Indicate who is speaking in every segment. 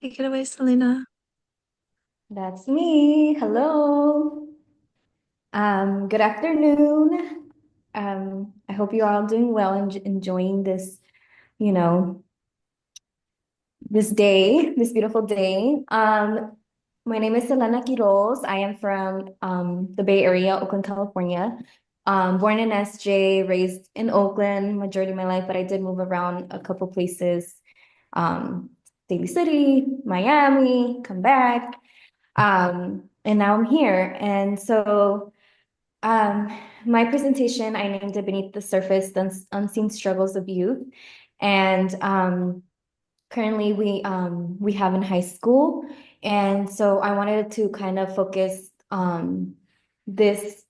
Speaker 1: Take it away, Selena.
Speaker 2: That's me. Hello. Good afternoon. I hope you're all doing well and enjoying this, you know, this day, this beautiful day. My name is Selena Quiroz. I am from the Bay Area, Oakland, California. Born in SJ, raised in Oakland majority of my life, but I did move around a couple places. Um, Daly City, Miami, come back. And now I'm here. And so um, my presentation, I named it Beneath the Surface, the Unseen Struggles of Youth. And currently we have in high school. And so I wanted to kind of focus this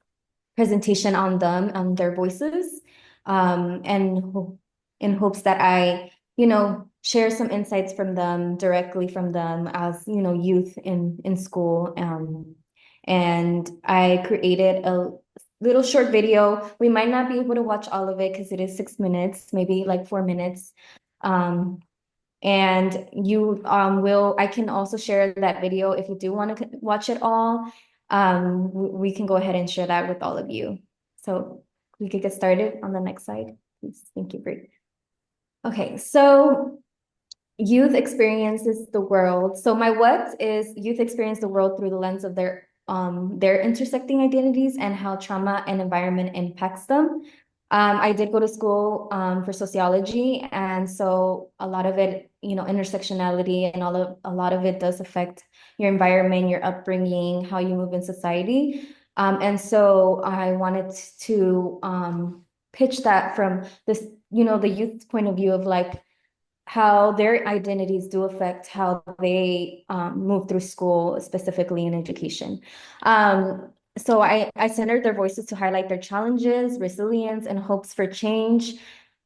Speaker 2: presentation on them, on their voices, and in hopes that share some insights from them, directly from them as, youth in school. And I created a little short video. We might not be able to watch all of it because it is 6 minutes, maybe like 4 minutes. Um, and I can also share that video if you do want to watch it all. We can go ahead and share that with all of you. So we could get started on the next slide, please. Thank you, Brie. Okay, so youth experiences the world. So my what is youth experience the world through the lens of their intersecting identities and how trauma and environment impacts them. I did go to school for sociology, and so a lot of it, intersectionality and a lot of it does affect your environment, your upbringing, how you move in society. And so I wanted to pitch that from this, the youth point of view of like how their identities do affect how they move through school, specifically in education. So I centered their voices to highlight their challenges, resilience, and hopes for change,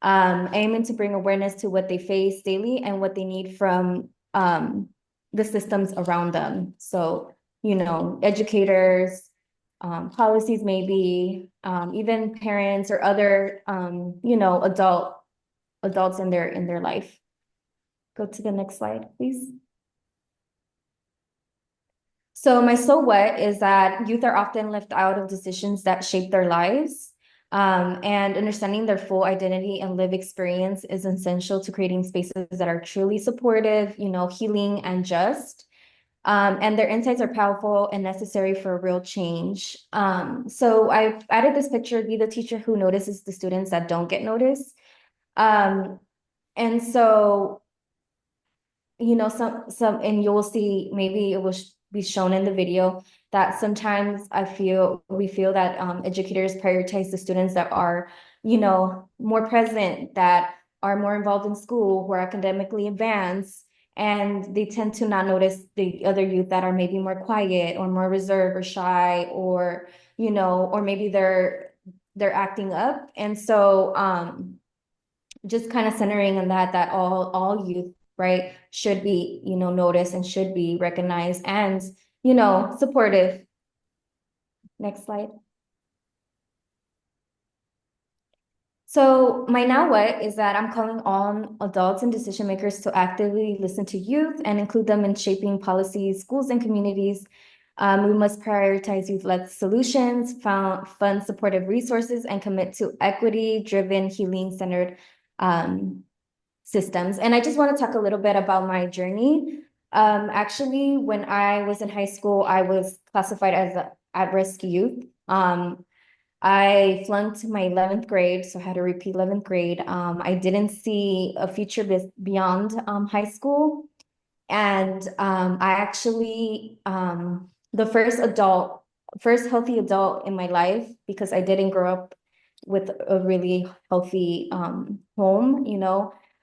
Speaker 2: aiming to bring awareness to what they face daily and what they need from the systems around them. So, educators, policies, maybe even parents or other, adults in their life. Go to the next slide, please. So my so what is that youth are often left out of decisions that shape their lives. And understanding their full identity and live experience is essential to creating spaces that are truly supportive, healing and just. And their insights are powerful and necessary for real change. So I added this picture, be the teacher who notices the students that don't get noticed. And so some and you'll see, maybe it will be shown in the video, that sometimes we feel that educators prioritize the students that are more present, that are more involved in school, who are academically advanced, and they tend to not notice the other youth that are maybe more quiet or more reserved or shy, or or maybe they're acting up. And so just kind of centering on that all youth, right, should be, noticed and should be recognized and, supportive. Next slide. So my now what is that I'm calling on adults and decision makers to actively listen to youth and include them in shaping policies, schools, and communities. We must prioritize youth-led solutions, fund supportive resources, and commit to equity-driven, healing-centered systems. And I just want to talk a little bit about my journey. Actually, when I was in high school, I was classified as an at-risk youth. I flunked my 11th grade, so I had to repeat 11th grade. I didn't see a future beyond high school. And I actually, the first healthy adult in my life, because I didn't grow up with a really healthy home,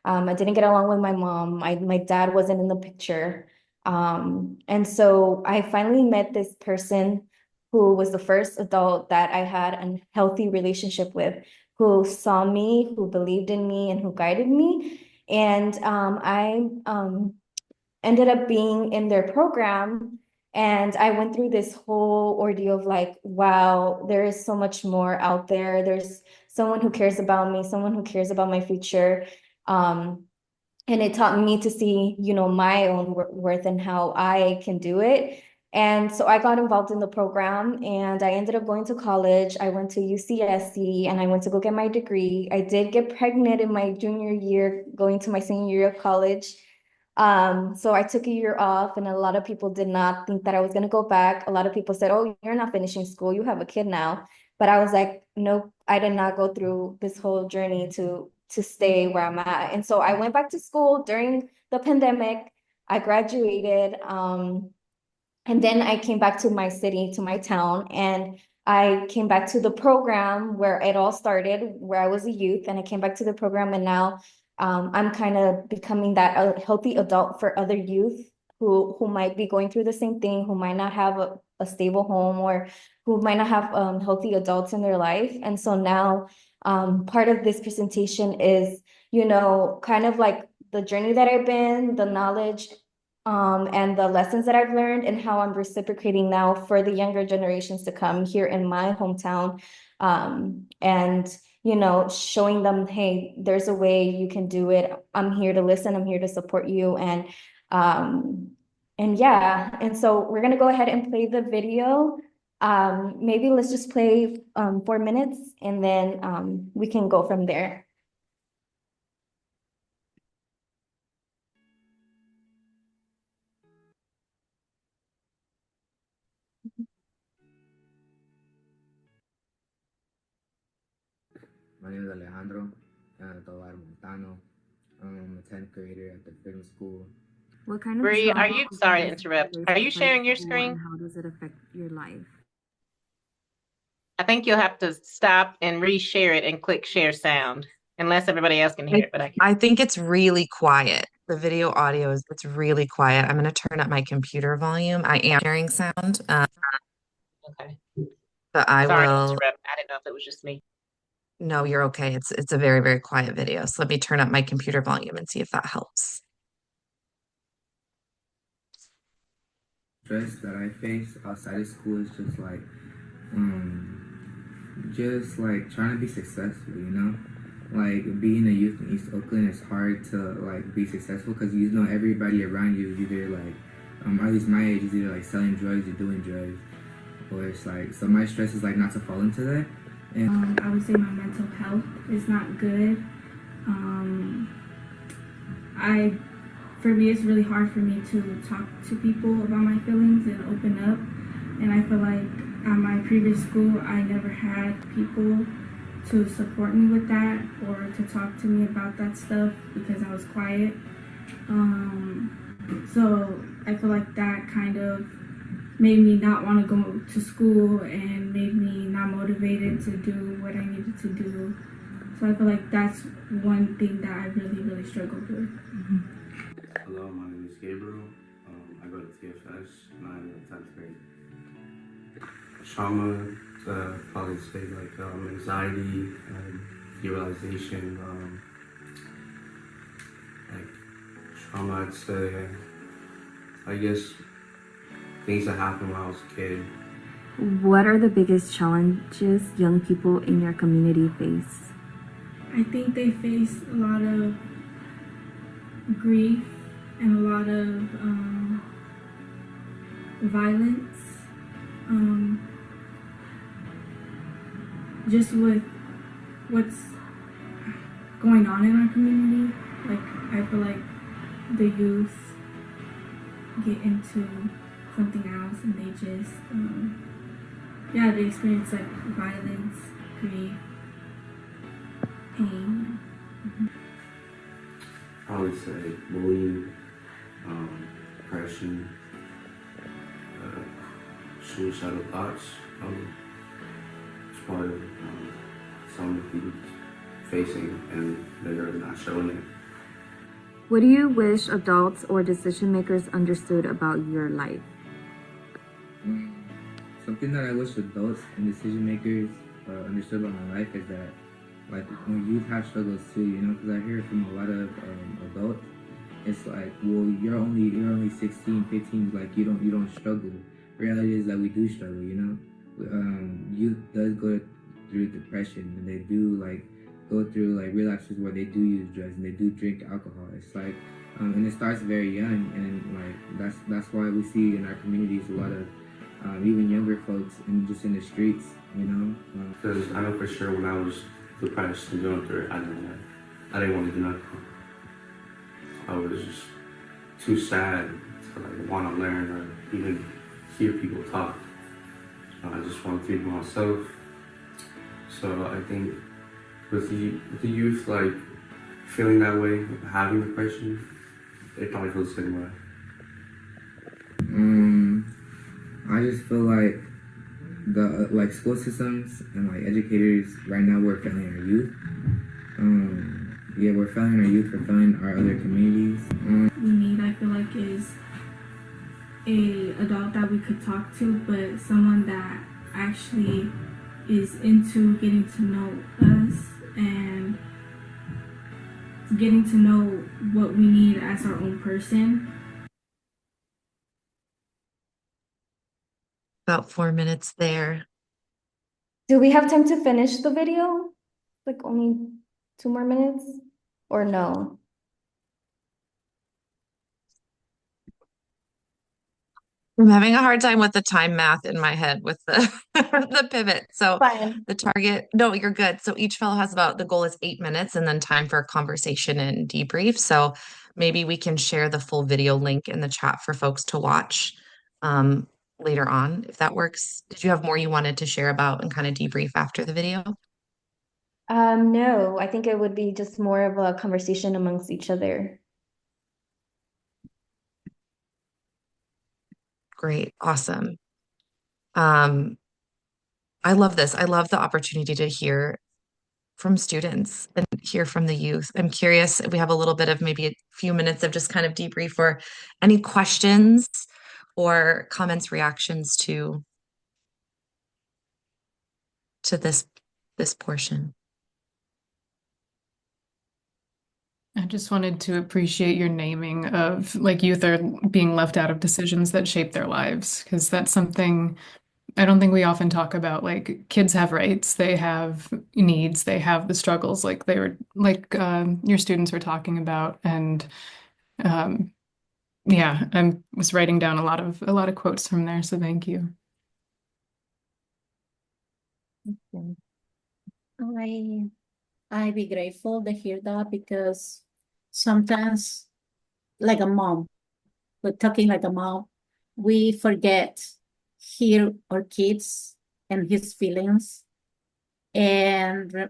Speaker 2: I didn't get along with my mom. My dad wasn't in the picture. And so I finally met this person who was the first adult that I had a healthy relationship with, who saw me, who believed in me, and who guided me. And I ended up being in their program. And I went through this whole ordeal of like, wow, there is so much more out there. There's someone who cares about me, someone who cares about my future. Um, and it taught me to see, my own worth and how I can do it. And so I got involved in the program and I ended up going to college. I went to UCSC and I went to go get my degree. I did get pregnant in my junior year, going to my senior year of college. So I took a year off, and a lot of people did not think that I was going to go back. A lot of people said, "Oh, you're not finishing school. You have a kid now." But I was like, "Nope, I did not go through this whole journey to stay where I'm at." And so I went back to school during the pandemic. I graduated. And then I came back to my city, to my town, and I came back to the program where it all started, where I was a youth, and I came back to the program, and now I'm kind of becoming that healthy adult for other youth who might be going through the same thing, who might not have a stable home, or who might not have healthy adults in their life. And so now part of this presentation is, kind of like the journey that I've been, the knowledge and the lessons that I've learned, and how I'm reciprocating now for the younger generations to come here in my hometown. And showing them, hey, there's a way you can do it. I'm here to listen. I'm here to support you. And yeah, and so we're gonna go ahead and play the video. Maybe let's just play 4 minutes, and then we can go from there.
Speaker 1: My name is Alejandro Tovar Montano. I'm a 10th grader at the film school.
Speaker 2: What kind of
Speaker 3: Bree, are you, sorry to
Speaker 2: does
Speaker 3: interrupt,
Speaker 2: face
Speaker 3: are you
Speaker 2: look like
Speaker 3: sharing your
Speaker 2: school,
Speaker 3: screen?
Speaker 2: and how does it affect your life?
Speaker 3: I think you'll have to stop and reshare it and click share sound, unless everybody else can hear it, but I can.
Speaker 4: I think it's really quiet. The video audio it's really quiet. I'm going to turn up my computer volume. I am hearing sound,
Speaker 3: Okay.
Speaker 4: but I
Speaker 3: Sorry to
Speaker 4: will.
Speaker 3: interrupt. I didn't know if it was just me.
Speaker 4: No, you're okay. It's a very, very quiet video. So let me turn up my computer volume and see if that helps.
Speaker 1: Stress that I face outside of school is just like trying to be successful, Like being a youth in East Oakland, it's hard to like be successful because everybody around you is either like, at least my age, is either like selling drugs or doing drugs, or it's like, so my stress is like not to fall into that. And
Speaker 5: I would say my mental health is not good. For me, it's really hard for me to talk to people about my feelings and open up. And I feel like at my previous school, I never had people to support me with that or to talk to me about that stuff because I was quiet. So I feel like that kind of made me not want to go to school and made me not motivated to do what I needed to do. So I feel like that's one thing that I really, really struggled with.
Speaker 6: Mm-hmm. Hello, my name is Gabriel. I go to TFS and I'm in 10th grade. Trauma, probably say like anxiety and derealization. Like trauma, I'd say, I guess, things that happened when I was a kid.
Speaker 2: What are the biggest challenges young people in your community face?
Speaker 5: I think they face a lot of grief and a lot of violence. Just with what's going on in our community, like I feel like the youth get into something else and they just, they experience like violence, grief, pain.
Speaker 6: Mm-hmm. I would say bullying, depression, suicidal thoughts. It's part of some people facing and they're not showing it.
Speaker 2: What do you wish adults or decision makers understood about your life?
Speaker 1: Something that I wish adults and decision makers understood about my life is that, like, when youth have struggles too, because I hear from a lot of adults, it's like, well, you're only 16, 15, like you don't struggle. Reality is that we do struggle, Youth does go through depression, and they do like go through like relapses where they do use drugs and they do drink alcohol. It's like, and it starts very young, and like that's why we see in our communities a lot of even younger folks and just in the streets, you know.
Speaker 6: Because I know for sure when I was depressed and going through it, I didn't want to do nothing. I was just too sad to like want to learn or even hear people talk. I just want to think myself. So I think with the youth like feeling that way, having depression, they probably feel the same way.
Speaker 1: I just feel like the like school systems and like educators right now we're failing our youth. Yeah, we're failing our youth, we're failing our other communities.
Speaker 5: We need, I feel like, is a adult that we could talk to, but someone that actually is into getting to know us and getting to know what we need as our own person.
Speaker 4: About 4 minutes there.
Speaker 2: Do we have time to finish the video? Like only 2 more minutes? Or no?
Speaker 4: I'm having a hard time with the time math in my head with the the pivot. So
Speaker 2: Fine.
Speaker 4: the target, no, you're good. So each fellow has about, the goal is 8 minutes and then time for conversation and debrief. So maybe we can share the full video link in the chat for folks to watch later on, if that works. Did you have more you wanted to share about and kind of debrief after the video?
Speaker 2: No, I think it would be just more of a conversation amongst each other.
Speaker 4: Great, awesome. I love this. I love the opportunity to hear from students and hear from the youth. I'm curious if we have a little bit of maybe a few minutes of just kind of debrief or any questions or comments, reactions to this portion.
Speaker 7: I just wanted to appreciate your naming of like youth are being left out of decisions that shape their lives, because that's something I don't think we often talk about. Like kids have rights, they have needs, they have the struggles like they were like your students were talking about. And yeah, I was writing down a lot of quotes from there, so thank you.
Speaker 8: I be grateful to hear that, because sometimes, like a mom, we're talking like a mom, we forget hear our kids and his feelings, and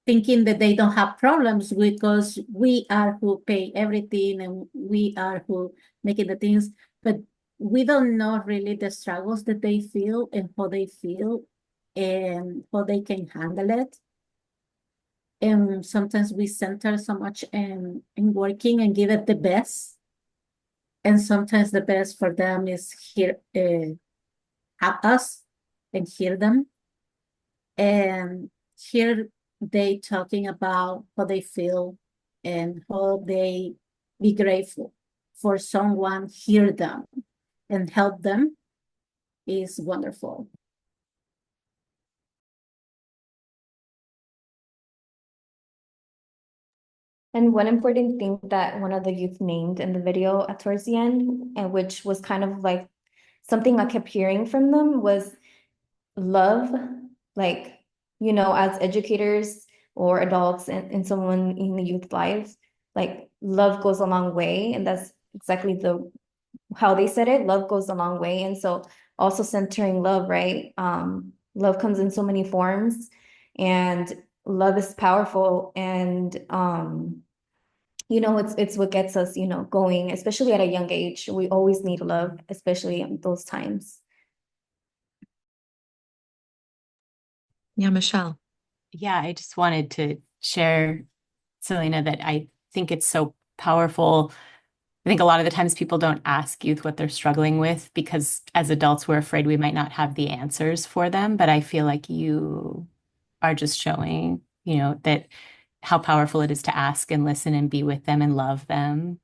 Speaker 8: thinking that they don't have problems because we are who pay everything and we are who making the things, but we don't know really the struggles that they feel and how they feel and how they can handle it. And sometimes we center so much in working and give it the best. And sometimes the best for them is hear have us and hear them. And hear they talking about how they feel and how they be grateful for someone hear them and help them is wonderful.
Speaker 2: And one important thing that one of the youth named in the video towards the end, and which was kind of like something I kept hearing from them, was love. Like, you know, as educators or adults and someone in the youth lives, like love goes a long way. And that's exactly how they said it. Love goes a long way. And so also centering love, right? Love comes in so many forms, and love is powerful. And you know, it's what gets us, you know, going, especially at a young age. We always need love, especially in those times.
Speaker 4: Yeah, Michelle.
Speaker 9: Yeah, I just wanted to share, Selena, that I think it's so powerful. I think a lot of the times people don't ask youth what they're struggling with because as adults, we're afraid we might not have the answers for them. But I feel like you are just showing, you know, that how powerful it is to ask and listen and be with them and love them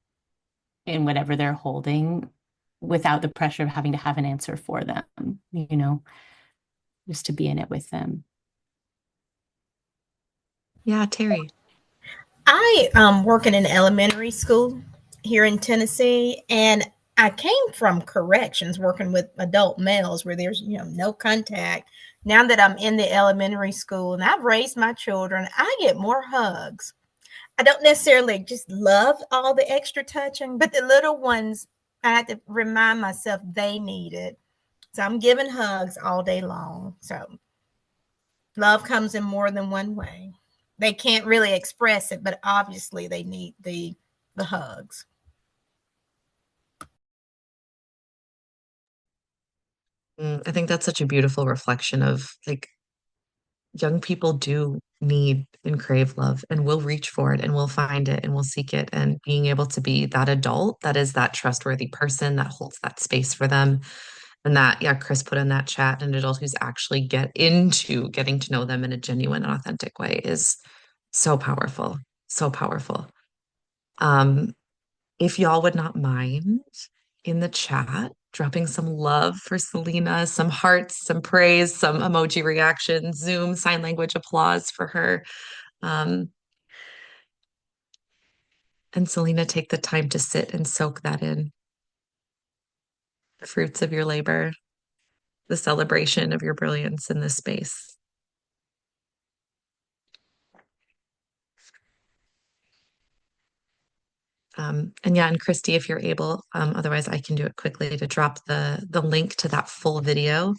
Speaker 9: in whatever they're holding without the pressure of having to have an answer for them, you know, just to be in it with them.
Speaker 4: Yeah, Terry.
Speaker 10: I work in an elementary school here in Tennessee, and I came from corrections working with adult males where there's no contact. Now that I'm in the elementary school and I've raised my children, I get more hugs. I don't necessarily just love all the extra touching, but the little ones, I have to remind myself they need it. So I'm giving hugs all day long. So love comes in more than one way. They can't really express it, but obviously they need the hugs.
Speaker 4: I think that's such a beautiful reflection of like young people do need and crave love and will reach for it and will find it and will seek it. And being able to be that adult that is that trustworthy person that holds that space for them. And that, yeah, Chris put in that chat, an adult who's actually get into getting to know them in a genuine and authentic way is so powerful. So powerful. Um, if y'all would not mind in the chat dropping some love for Selena, some hearts, some praise, some emoji reactions, Zoom, sign language applause for her. Um, and Selena, take the time to sit and soak that in. The fruits of your labor, the celebration of your brilliance in this space. And yeah, and Christy, if you're able, otherwise I can do it quickly to drop the link to that full video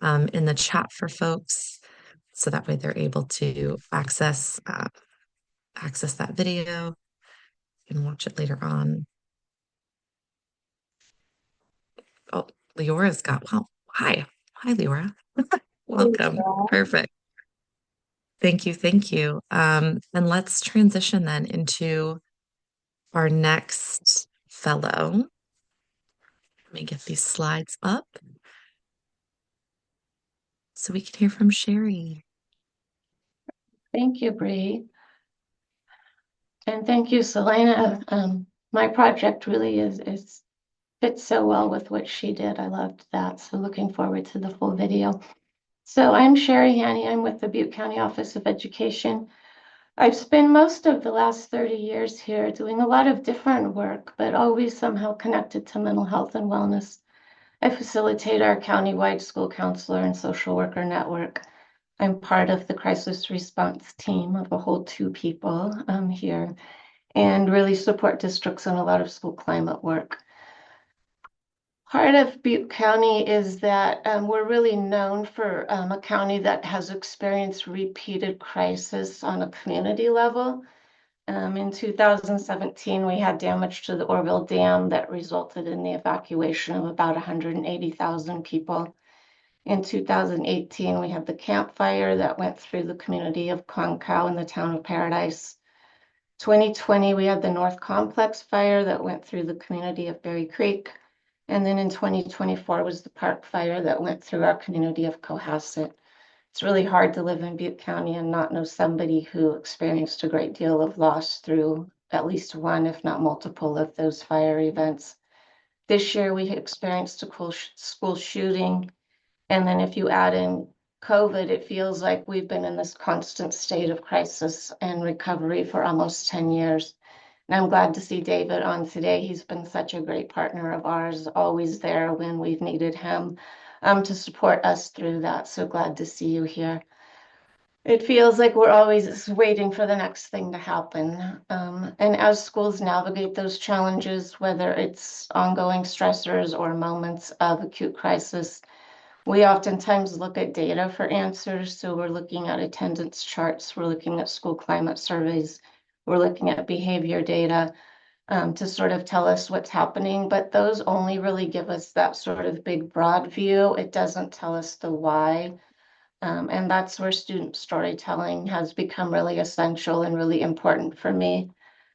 Speaker 4: in the chat for folks, so that way they're able to access that video and watch it later on. Oh, Leora's got, wow, hi, Leora. Welcome. Perfect. Thank you, thank you. And let's transition then into our next fellow. Let me get these slides up so we can hear from Sheri.
Speaker 11: Thank you, Bree. And thank you, Selena. My project really is fits so well with what she did. I loved that. So looking forward to the full video. So I'm Sheri Hanni. I'm with the Butte County Office of Education. I've spent most of the last 30 years here doing a lot of different work, but always somehow connected to mental health and wellness. I facilitate our countywide school counselor and social worker network. I'm part of the crisis response team of a whole 2 people here, and really support districts in a lot of school climate work. Part of Butte County is that we're really known for a county that has experienced repeated crisis on a community level. In 2017, we had damage to the Orville Dam that resulted in the evacuation of about 180,000 people. In 2018, we had the Camp Fire that went through the community of Concow in the town of Paradise. 2020, we had the North Complex Fire that went through the community of Berry Creek. And then in 2024 was the Park Fire that went through our community of Cohasset. It's really hard to live in Butte County and not know somebody who experienced a great deal of loss through at least one, if not multiple, of those fire events. This year, we experienced a school shooting. And then if you add in COVID, it feels like we've been in this constant state of crisis and recovery for almost 10 years. And I'm glad to see David on today. He's been such a great partner of ours, always there when we've needed him to support us through that. So glad to see you here. It feels like we're always waiting for the next thing to happen. And as schools navigate those challenges, whether it's ongoing stressors or moments of acute crisis, we oftentimes look at data for answers. So we're looking at attendance charts, we're looking at school climate surveys, we're looking at behavior data to sort of tell us what's happening, but those only really give us that sort of big broad view. It doesn't tell us the why. And that's where student storytelling has become really essential and really important for me.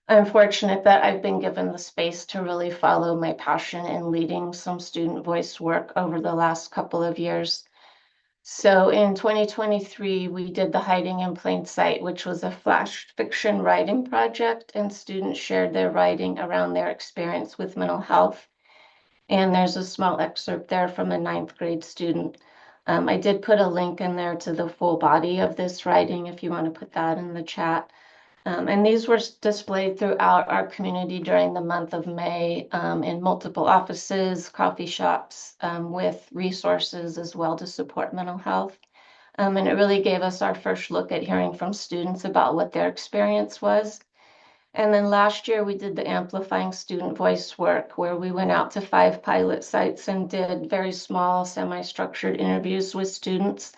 Speaker 11: I'm fortunate that I've been given the space to really follow my passion in leading some student voice work over the last couple of years. So in 2023, we did the Hiding in Plain Sight, which was a flash fiction writing project, and students shared their writing around their experience with mental health. And there's a small excerpt there from a 9th grade student. I did put a link in there to the full body of this writing if you want to put that in the chat. And these were displayed throughout our community during the month of May in multiple offices, coffee shops, with resources as well to support mental health. And it really gave us our first look at hearing from students about what their experience was. And then last year we did the Amplifying Student Voice work, where we went out to 5 pilot sites and did very small, semi-structured interviews with students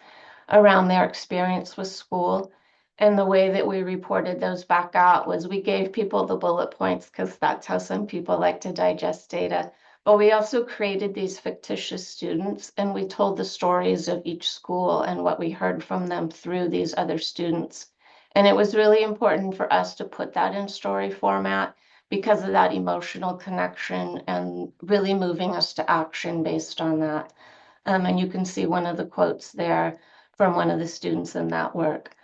Speaker 11: around their experience with school. And the way that we reported those back out was we gave people the bullet points, because that's how some people like to digest data. But we also created these fictitious students, and we told the stories of each school and what we heard from them through these other students. And it was really important for us to put that in story format because of that emotional connection and really moving us to action based on that. And you can see one of the quotes there from one of the students in that work.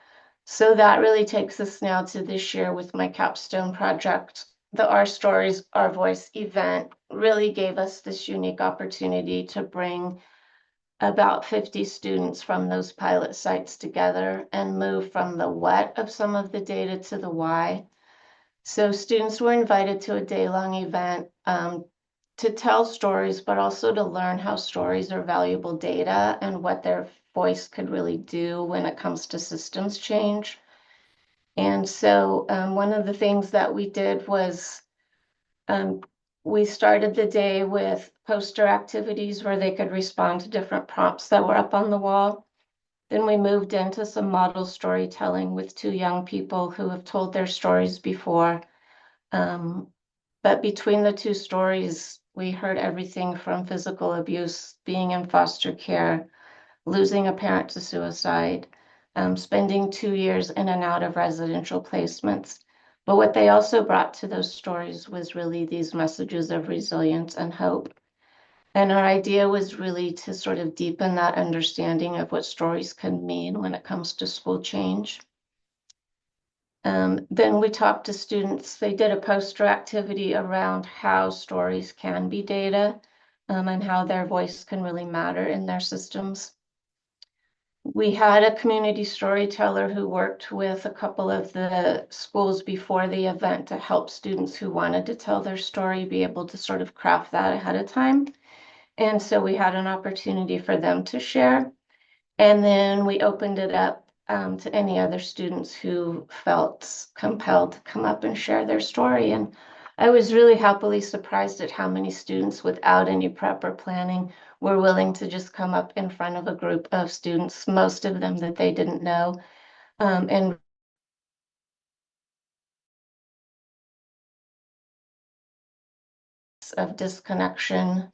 Speaker 11: So that really takes us now to this year with my capstone project. The Our Stories, Our Voice event really gave us this unique opportunity to bring about 50 students from those pilot sites together and move from the what of some of the data to the why. So students were invited to a day-long event to tell stories, but also to learn how stories are valuable data and what their voice could really do when it comes to systems change. And so one of the things that we did was we started the day with poster activities where they could respond to different prompts that were up on the wall. Then we moved into some model storytelling with 2 young people who have told their stories before. But between the 2 stories, we heard everything from physical abuse, being in foster care, losing a parent to suicide, spending 2 years in and out of residential placements. But what they also brought to those stories was really these messages of resilience and hope. And our idea was really to sort of deepen that understanding of what stories can mean when it comes to school change. Then we talked to students. They did a poster activity around how stories can be data and how their voice can really matter in their systems. We had a community storyteller who worked with a couple of the schools before the event to help students who wanted to tell their story be able to sort of craft that ahead of time. And so we had an opportunity for them to share. And then we opened it up to any other students who felt compelled to come up and share their story. And I was really happily surprised at how many students, without any prep or planning, were willing to just come up in front of a group of students, most of them that they didn't know, and of disconnection,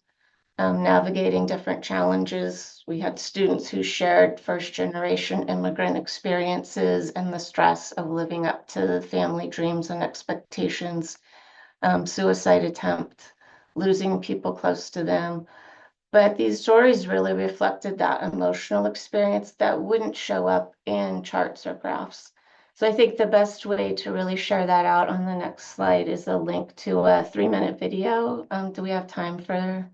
Speaker 11: navigating different challenges. We had students who shared first-generation immigrant experiences and the stress of living up to family dreams and expectations, suicide attempt, losing people close to them. But these stories really reflected that emotional experience that wouldn't show up in charts or graphs. So I think the best way to really share that out on the next slide is a link to a 3-minute video. Do we have time for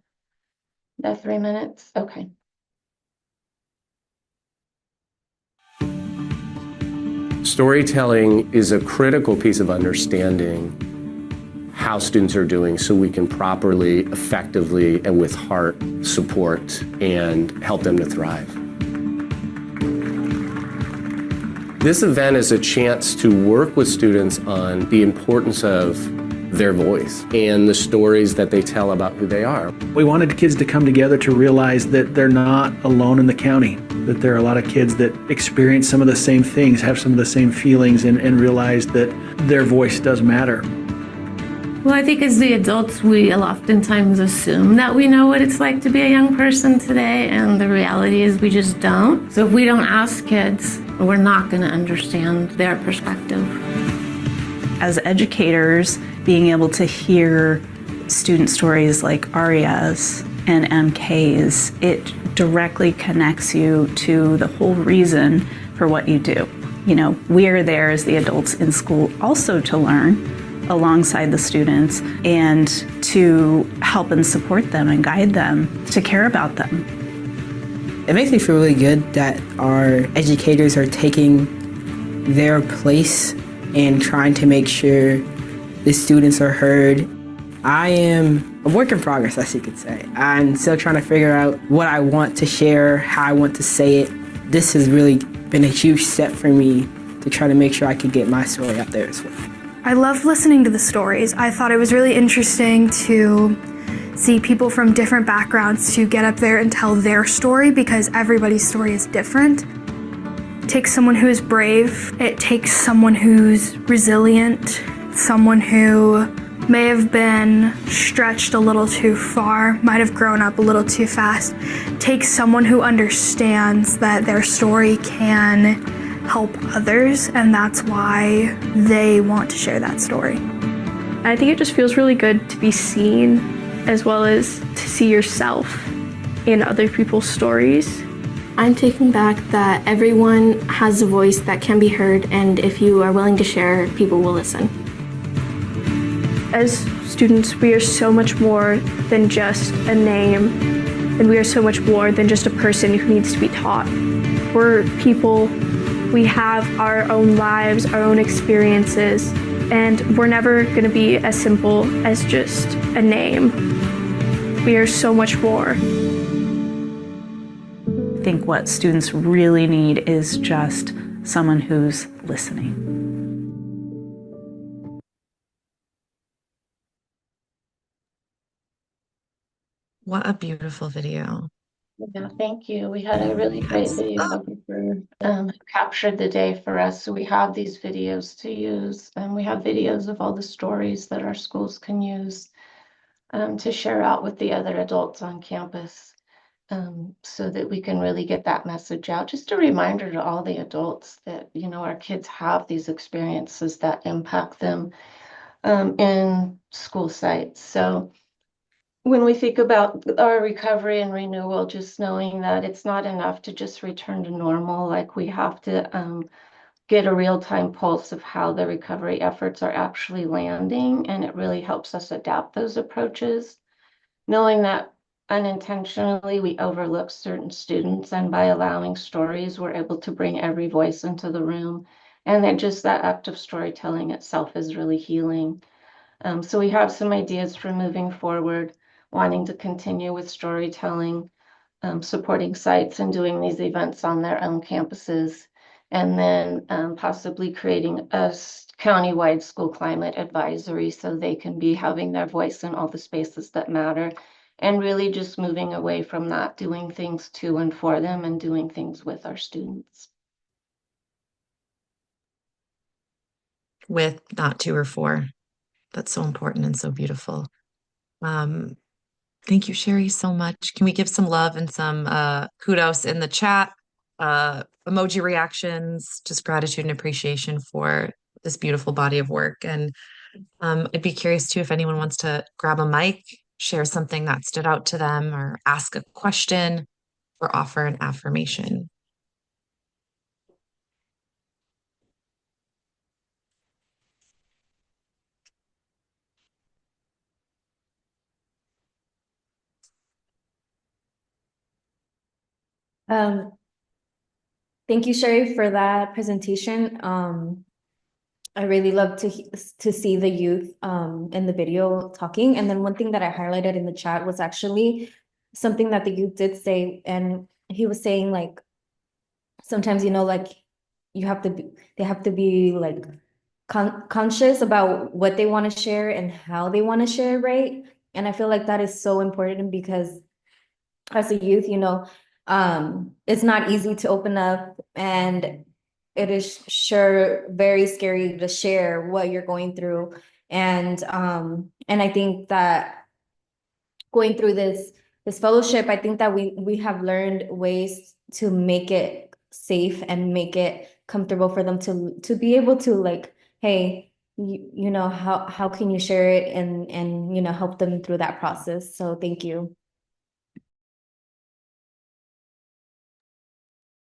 Speaker 11: the 3 minutes? Okay.
Speaker 12: Storytelling is a critical piece of understanding how students are doing so we can properly, effectively, and with heart support and help them to thrive. This event is a chance to work with students on the importance of their voice and the stories that they tell about who they are.
Speaker 13: We wanted kids to come together to realize that they're not alone in the county, that there are a lot of kids that experience some of the same things, have some of the same feelings, and realize that their voice does matter.
Speaker 14: Well, I think as the adults, we'll oftentimes assume that we know what it's like to be a young person today, and the reality is we just don't. So if we don't ask kids, we're not going to understand their perspective.
Speaker 15: As educators, being able to hear student stories like Aria's and MK's, it directly connects you to the whole reason for what you do. You know, we are there as the adults in school also to learn alongside the students and to help and support them and guide them, to care about them.
Speaker 16: It makes me feel really good that our educators are taking their place and trying to make sure the students are heard. I am a work in progress, as you could say. I'm still trying to figure out what I want to share, how I want to say it. This has really been a huge step for me to try to make sure I could get my story out there as well.
Speaker 17: I loved listening to the stories. I thought it was really interesting to see people from different backgrounds to get up there and tell their story because everybody's story is different. It takes someone who is brave. It takes someone who's resilient, someone who may have been stretched a little too far, might have grown up a little too fast. It takes someone who understands that their story can help others, and that's why they want to share that story.
Speaker 18: I think it just feels really good to be seen, as well as to see yourself in other people's stories.
Speaker 19: I'm taking back that everyone has a voice that can be heard, and if you are willing to share, people will listen.
Speaker 18: As students, we are so much more than just a name, and we are so much more than just a person who needs to be taught. We're people, we have our own lives, our own experiences, and we're never going to be as simple as just a name. We are so much more.
Speaker 15: I think what students really need is just someone who's listening.
Speaker 4: What a beautiful video.
Speaker 11: Yeah, thank you. We had a really great videographer who captured the day for us. So we have these videos to use, and we have videos of all the stories that our schools can use to share out with the other adults on campus, so that we can really get that message out. Just a reminder to all the adults that, you know, our kids have these experiences that impact them in school sites. So when we think about our recovery and renewal, just knowing that it's not enough to just return to normal, like we have to get a real-time pulse of how the recovery efforts are actually landing, and it really helps us adapt those approaches. Knowing that unintentionally we overlook certain students, and by allowing stories, we're able to bring every voice into the room, and that just that act of storytelling itself is really healing. So we have some ideas for moving forward, wanting to continue with storytelling, supporting sites and doing these events on their own campuses, and then possibly creating a countywide school climate advisory so they can be having their voice in all the spaces that matter, and really just moving away from that, doing things to and for them and doing things with our students.
Speaker 4: With, not to or for. That's so important and so beautiful. Thank you, Sheri, so much. Can we give some love and some kudos in the chat, emoji reactions, just gratitude and appreciation for this beautiful body of work. And I'd be curious too if anyone wants to grab a mic, share something that stood out to them, or ask a question, or offer an affirmation.
Speaker 2: Thank you, Sheri, for that presentation. I really love to see the youth in the video talking. And then one thing that I highlighted in the chat was actually something that the youth did say, and he was saying like sometimes, you know, like they have to be like conscious about what they want to share and how they want to share, right? And I feel like that is so important because as a youth, you know, it's not easy to open up, and it is sure very scary to share what you're going through. And I think that going through this fellowship, I think that we have learned ways to make it safe and make it comfortable for them to be able to like, hey, you know, how can you share it and you know, help them through that process. So thank you.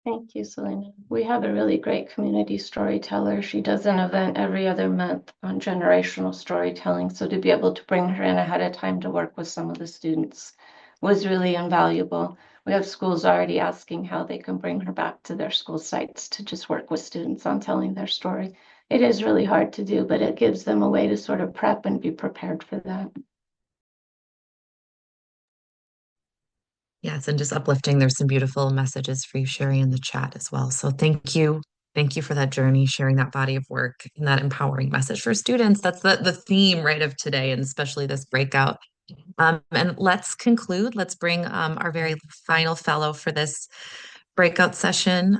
Speaker 11: Thank you, Selena. We have a really great community storyteller. She does an event every other month on generational storytelling. So to be able to bring her in ahead of time to work with some of the students was really invaluable. We have schools already asking how they can bring her back to their school sites to just work with students on telling their story. It is really hard to do, but it gives them a way to sort of prep and be prepared for that.
Speaker 4: Yes, and just uplifting. There's some beautiful messages for you, Sheri, in the chat as well. So thank you. Thank you for that journey, sharing that body of work and that empowering message for students. That's the theme, right, of today, and especially this breakout. And let's conclude. Let's bring our very final fellow for this breakout session,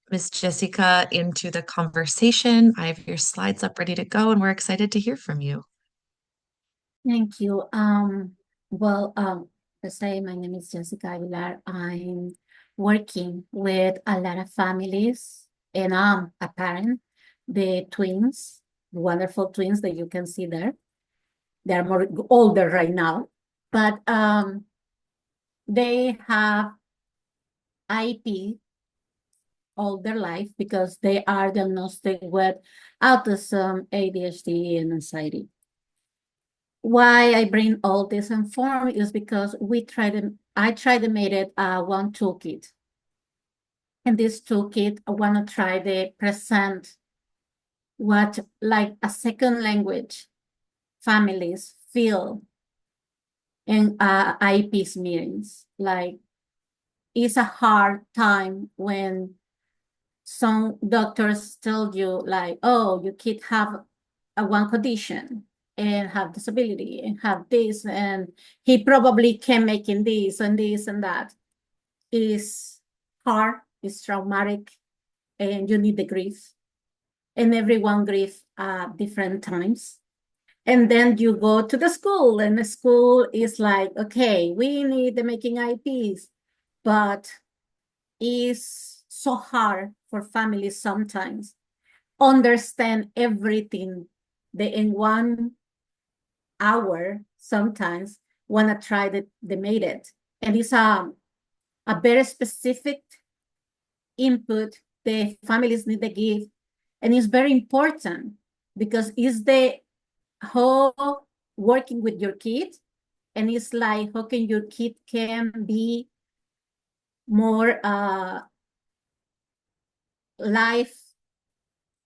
Speaker 4: Miss Jessica, into the conversation. I have your slides up ready to go, and we're excited to hear from you.
Speaker 8: Thank you. Per se, my name is Jessica Aguilar. I'm working with a lot of families, and I'm a parent. The twins, the wonderful twins that you can see there. They're more older right now, but they have IP all their life because they are diagnosed with autism, ADHD, and anxiety. Why I bring all this in form is because I try to make it one toolkit. And this toolkit, I want to try to present what like a second language families feel in IEP's meetings. Like, it's a hard time when some doctors tell you like, oh, your kid have a one condition and have disability and have this, and he probably can make in this and this and that. It is hard, it's traumatic, and you need the grief. And everyone grieves at different times. And then you go to the school, and the school is like, okay, we need the making IPs, but it's so hard for families sometimes understand everything. They in 1 hour sometimes want to try they made it. And it's a very specific input the families need to give. And it's very important because it's the whole working with your kid. And it's like, how can your kid can be more life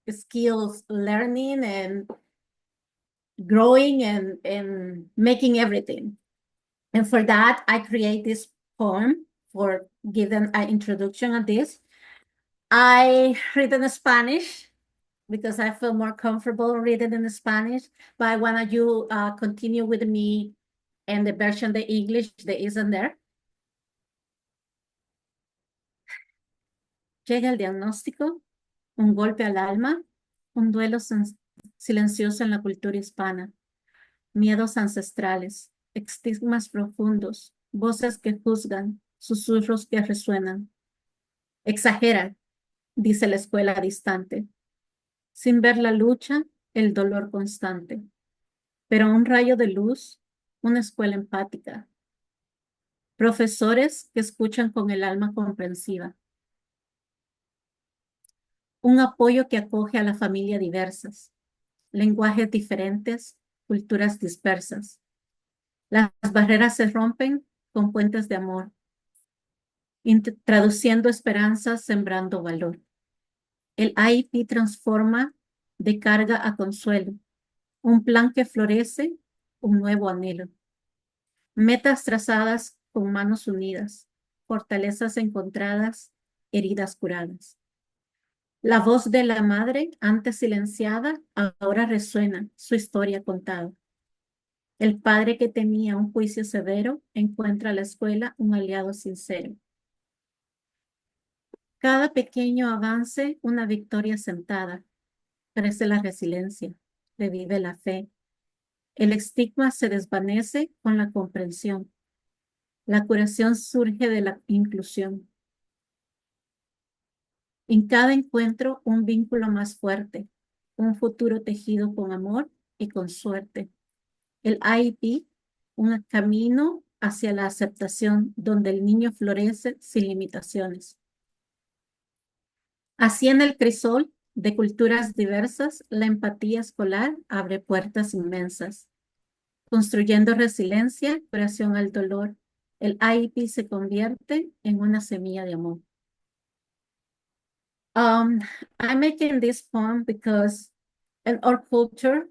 Speaker 8: skills learning and growing and making everything. And for that, I create this poem for giving an introduction of this. I read in Spanish because I feel more comfortable reading in Spanish, but I want you continue with me and the version, the English that isn't there. Llega el diagnóstico, un golpe al alma, un duelo silencioso en la cultura hispana, miedos ancestrales, estigmas profundos, voces que juzgan, susurros que resuenan. Exagera, dice la escuela distante, sin ver la lucha, el dolor constante, pero un rayo de luz, una escuela empática. Profesores que escuchan con el alma comprensiva. Un apoyo que acoge a la familia diversas, lenguajes diferentes, culturas dispersas. Las barreras se rompen con puentes de amor, traduciendo esperanzas, sembrando valor. El IEP transforma de carga a consuelo, un plan que florece, un nuevo anhelo. Metas trazadas con manos unidas, fortalezas encontradas, heridas curadas. La voz de la madre, antes silenciada, ahora resuena, su historia contada. El padre que temía un juicio severo encuentra a la escuela un aliado sincero. Cada pequeño avance, una victoria sentada. Crece la resiliencia, revive la fe. El estigma se desvanece con la comprensión. La curación surge de la inclusión. En cada encuentro, un vínculo más fuerte, un futuro tejido con amor y con suerte. El IEP, un camino hacia la aceptación donde el niño florece sin limitaciones. Así en el crisol de culturas diversas, la empatía escolar abre puertas inmensas, construyendo resiliencia, curación al dolor, el IEP se convierte en una semilla de amor. I'm making this poem because in our culture,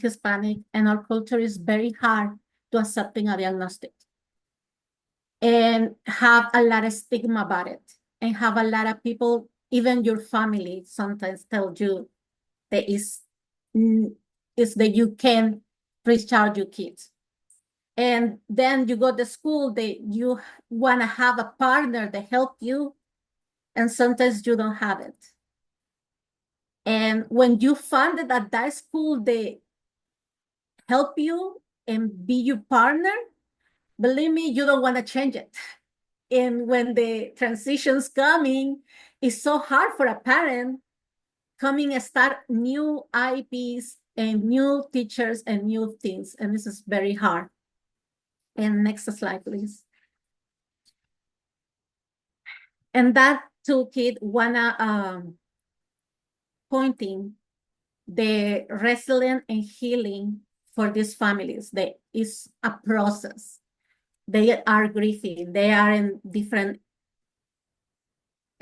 Speaker 8: Hispanic, and our culture is very hard to accepting a diagnostic and have a lot of stigma about it, and have a lot of people, even your family, sometimes tell you that is that you can discharge your kids. And then you go to school, you want to have a partner that help you, and sometimes you don't have it. And when you find that that school, they help you and be your partner, believe me, you don't want to change it. And when the transition's coming, it's so hard for a parent coming and start new IEPs and new teachers and new things. And this is very hard. And next slide, please. And that toolkit wanna pointing the resilience and healing for these families. That is a process. They are grieving. They are in different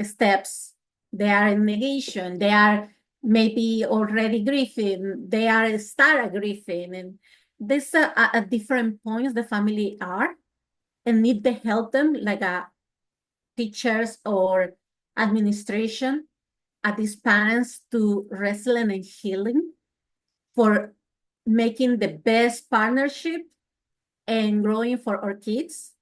Speaker 8: steps. They are in negation. They are maybe already grieving. They are start grieving. And this at different points the family are and need to help them, like teachers or administration, at these parents to resilient and healing for making the best partnership and growing for our kids.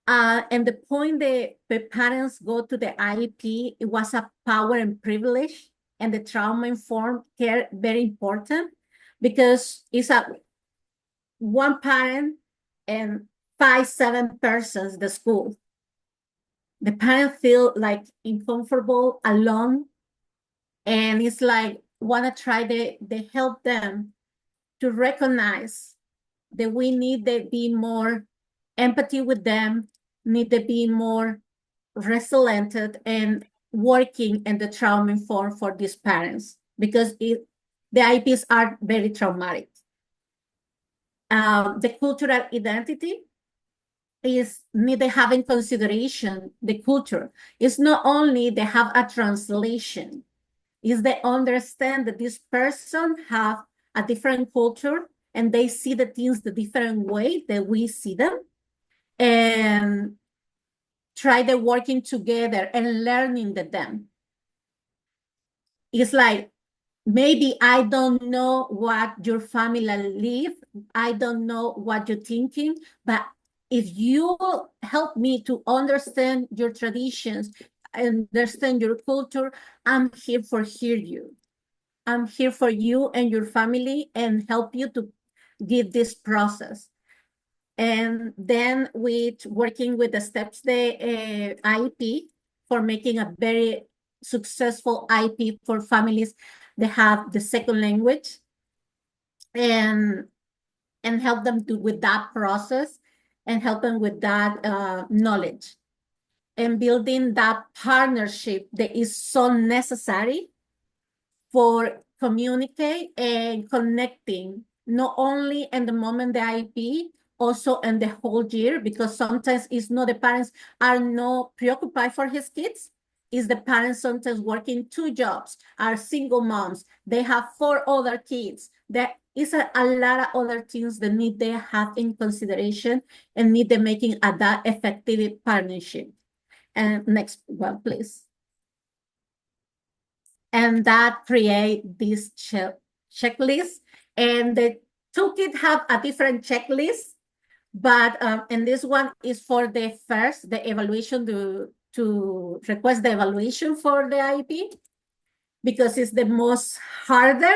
Speaker 8: And the point that the parents go to the IEP, it was a power and privilege, and the trauma-informed care very important, because it's a one parent and 5-7 persons the school. The parents feel like uncomfortable, alone, and it's like want to try to help them to recognize that we need to be more empathy with them, need to be more resilient and working in the trauma informed for these parents, because the IPs are very traumatic. The cultural identity is need to have in consideration the culture. It's not only they have a translation, is they understand that this person have a different culture and they see the things the different way that we see them, and try the working together and learning them. It's like, maybe I don't know what your family live, I don't know what you're thinking, but if you help me to understand your traditions, understand your culture, I'm here for hear you. I'm here for you and your family and help you to give this process. And then with working with the steps, the IEP for making a very successful IEP for families that have the second language, and help them with that process and help them with that knowledge, and building that partnership that is so necessary for communicate and connecting, not only in the moment the IEP, also in the whole year, because sometimes it's not the parents are not preoccupied for his kids. It's the parents sometimes working 2 jobs, are single moms, they have 4 other kids. There is a lot of other things that need they have in consideration and need them making that effective partnership. And next one, please. And that create this checklist. And the toolkit have a different checklist, but and this one is for the evaluation to request the evaluation for the IEP, because it's the most harder.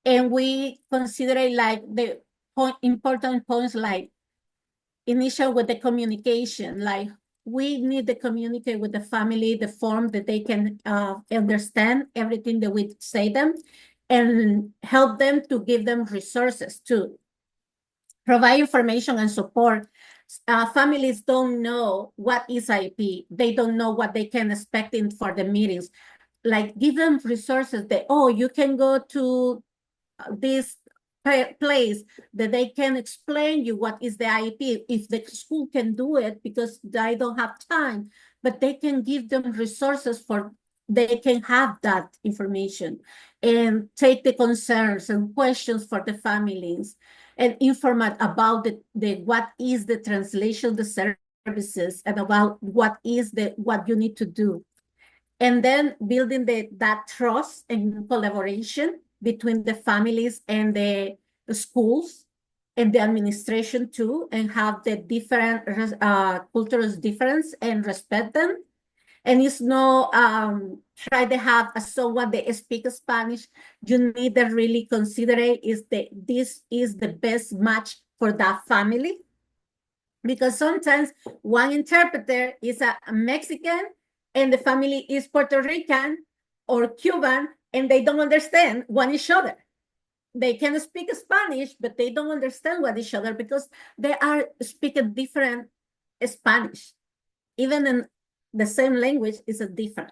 Speaker 8: And we consider it like the important points, like initial with the communication, like we need to communicate with the family, the form that they can understand everything that we say them, and help them to give them resources to provide information and support. Families don't know what is IEP. They don't know what they can expect for the meetings. Like give them resources that, oh, you can go to this place that they can explain you what is the IEP. If the school can do it because they don't have time, but they can give them resources for they can have that information and take the concerns and questions for the families and inform about the what is the translation, the services, and about what is what you need to do. And then building that trust and collaboration between the families and the schools and the administration too, and have the different cultural difference and respect them. And it's no try to have someone that speaks Spanish. You need to really consider it is this is the best match for that family, because sometimes one interpreter is a Mexican and the family is Puerto Rican or Cuban, and they don't understand one each other. They can speak Spanish, but they don't understand what each other because they are speaking different Spanish. Even in the same language is a different.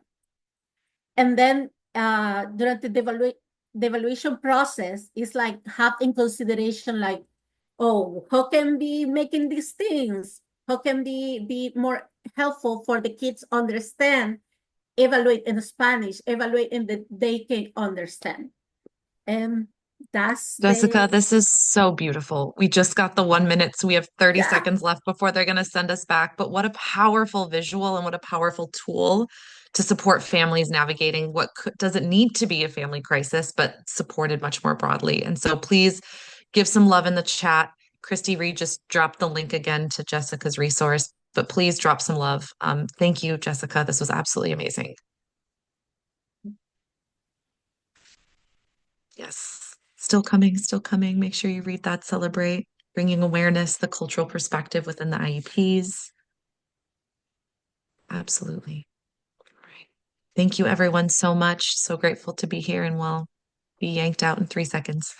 Speaker 8: And then during the evaluation process, it's like have in consideration like, oh, how can be making these things? How can be more helpful for the kids understand, evaluate in Spanish, evaluate in the they can understand. And that's
Speaker 4: Jessica, this is so beautiful. We just got the 1 minute, so we have 30
Speaker 8: Yeah.
Speaker 4: seconds left before they're going to send us back. But what a powerful visual and what a powerful tool to support families navigating what doesn't need to be a family crisis, but supported much more broadly. And so please give some love in the chat. Christy Reed just dropped the link again to Jessica's resource, but please drop some love. Thank you, Jessica. This was absolutely amazing. Yes, still coming, still coming. Make sure you read that, celebrate, bringing awareness, the cultural perspective within the IEPs. Absolutely. All right. Thank you, everyone, so much. So grateful to be here, and we'll be yanked out in 3 seconds.